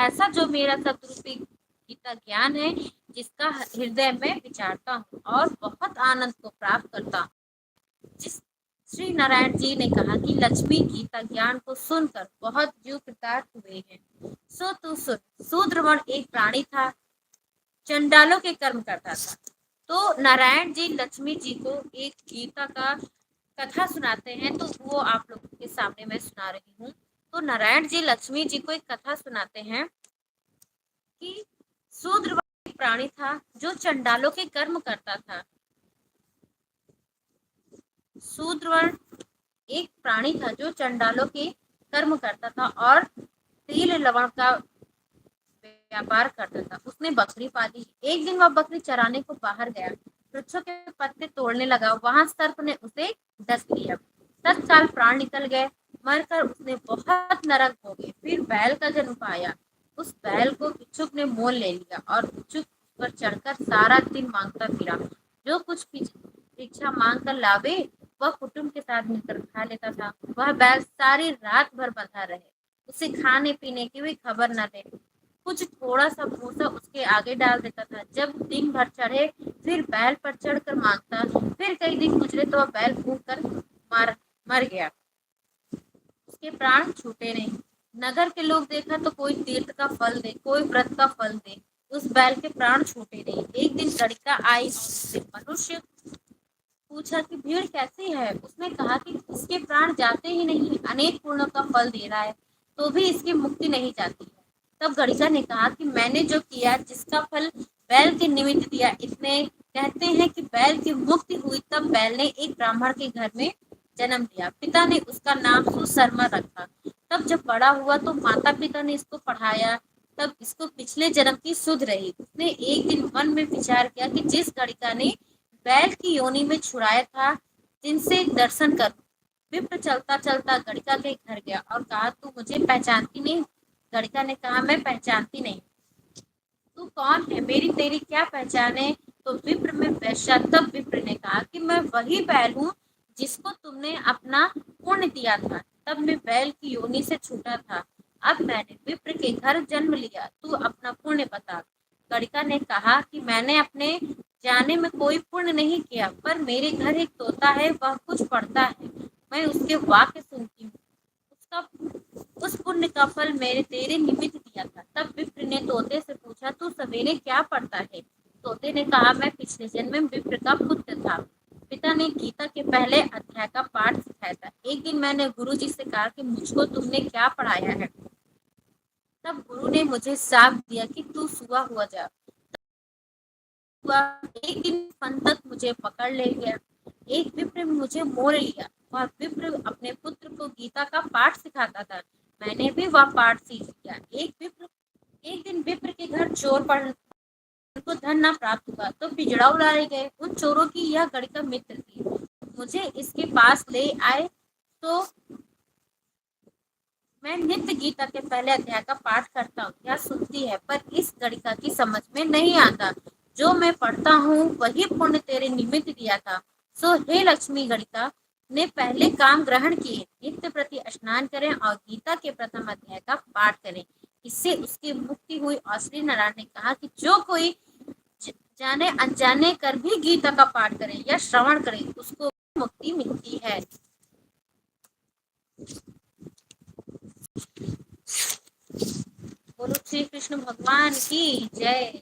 ऐसा जो मेरा शब्दरूपी गीता ज्ञान है, जिसका हृदय में विचारता हूँ और बहुत आनंद को प्राप्त करता हूँ। जिस श्री नारायण जी ने कहा कि लक्ष्मी गीता ज्ञान को सुनकर बहुत जीव कृतार्थ हुए हैं। सो तू सुन। शूद्रवर्ण एक प्राणी था, चंडालों के कर्म करता था। तो नारायण जी लक्ष्मी जी को एक गीता का कथा सुनाते हैं, तो वो आप लोगों के सामने मैं सुना रही हूँ। तो नारायण जी लक्ष्मी जी को एक कथा सुनाते हैं कि शूद्रवर्ण एक प्राणी था जो चंडालों के कर्म करता था। शूद्रवर्ण एक प्राणी था जो चंडालों के कर्म करता था और तिल लवण का व्यापार करता था। उसने बकरी पाली। एक दिन वह बकरी चराने को बाहर गया, वृक्षों के पत्ते तोड़ने लगा। वहां सर्प ने उसे डस लिया। तत्काल प्राण निकल गए। मरकर उसने बहुत नरक भोगे। फिर बैल का जन्म पाया। उस बैल को भिक्षुक ने मोल ले लिया और भिक्षुक पर चढ़कर सारा दिन मांगता फिरा। जो कुछ भिक्षा मांग कर लावे वह कुटुंब के साथ मिलकर खा लेता था। वह बैल सारी रात भर बंधा रहे, उसे खाने पीने की भी खबर न दे। कुछ थोड़ा सा भूसा उसके आगे डाल देता था। जब दिन भर चढ़े फिर बैल पर चढ़कर मांगता। फिर कई दिन गुजरे तो वह बैल भूख कर मर गया। उसके प्राण छूटे नहीं। नगर के लोग देखा तो कोई तीर्थ का फल दे, कोई व्रत का फल दे, उस बैल के प्राण छूटे नहीं। एक दिन गड़िका आई और उससे मनुष्य पूछा कि भीड़ कैसी है। उसने कहा कि इसके प्राण जाते ही नहीं, अनेक पुण्यों का फल दे रहा है तो भी इसकी मुक्ति नहीं जाती है। तब गड़िका ने कहा कि मैंने जो किया, जिसका फल बैल के निमित्त दिया, इतने कहते हैं कि बैल की मुक्ति हुई। तब बैल ने एक ब्राह्मण के घर में जन्म लिया। पिता ने उसका नाम सुशर्मा रखा। तब जब बड़ा हुआ तो माता पिता ने इसको पढ़ाया। तब इसको पिछले जन्म की सुध रही। उसने एक दिन मन में विचार किया कि जिस गड़िका ने बैल की योनि में छुड़ाया था, जिनसे दर्शन कर। विप्र चलता चलता गड़िका के घर गया और कहा, तू मुझे पहचानती नहीं? गड़िका ने कहा, मैं पहचानती नहीं। तू कौन है? मेरी तेरी क्या पहचान है? तो विप्र में वैश्या। तब विप्र ने कहा कि मैं वही बैल हूँ जिसको तुमने अपना पुण्य दिया था। तब मैं बैल की योनि से छूटा था। अब मैंने विप्र के घर जन्म लिया। तू अपना पुण्य बता। गड़िका ने कहा कि मैंने अपने जाने में कोई पुण्य नहीं किया, पर मेरे घर एक तोता है, वह कुछ पढ़ता है, मैं उसके वाक्य सुनती हूँ। उसका उस पुण्य का फल मेरे तेरे निमित्त दिया था। तब विप्र ने तोते से पूछा, तू सवेरे क्या पढ़ता है? तोते ने कहा, मैं पिछले जन्म में विप्र का पुत्र था। पिता ने गीता के पहले अध्याय का पाठ सिखाया था। एक दिन मैंने गुरु जी से कहा कि मुझको तुमने क्या पढ़ाया है? तब गुरु ने मुझे शाप दिया कि तू सुआ हुआ जा। एक दिन पंतक मुझे पकड़ ले गया। एक विप्र मुझे मोल लिया। वह विप्र अपने पुत्र को गीता का पाठ सिखाता था। मैंने भी वह पाठ सीख लिया। एक दिन विप्र के घर चोर पड़ को धन न प्राप्त हुआ तो पिंजड़ा उड़ाए गए। उन चोरों की यह गड़िका मित्र थी। मुझे इसके पास ले आए तो मैं नित्य गीता के पहले अध्याय का पाठ करता हूँ। यह सुनती है, पर इस गड़िका की समझ में नहीं आता। जो मैं पढ़ता हूँ वही पुण्य तेरे निमित्त दिया था। सो हे लक्ष्मी, गड़िका ने पहले काम ग्रहण किए। नित्य प्रति स्नान करें और गीता के प्रथम अध्याय का पाठ करें, इससे उसकी मुक्ति हुई। और श्री नारायण ने कहा कि जो कोई जाने अनजाने कर भी गीता का पाठ करे या श्रवण करे, उसको मुक्ति मिलती है। बोलो श्री कृष्ण भगवान की जय।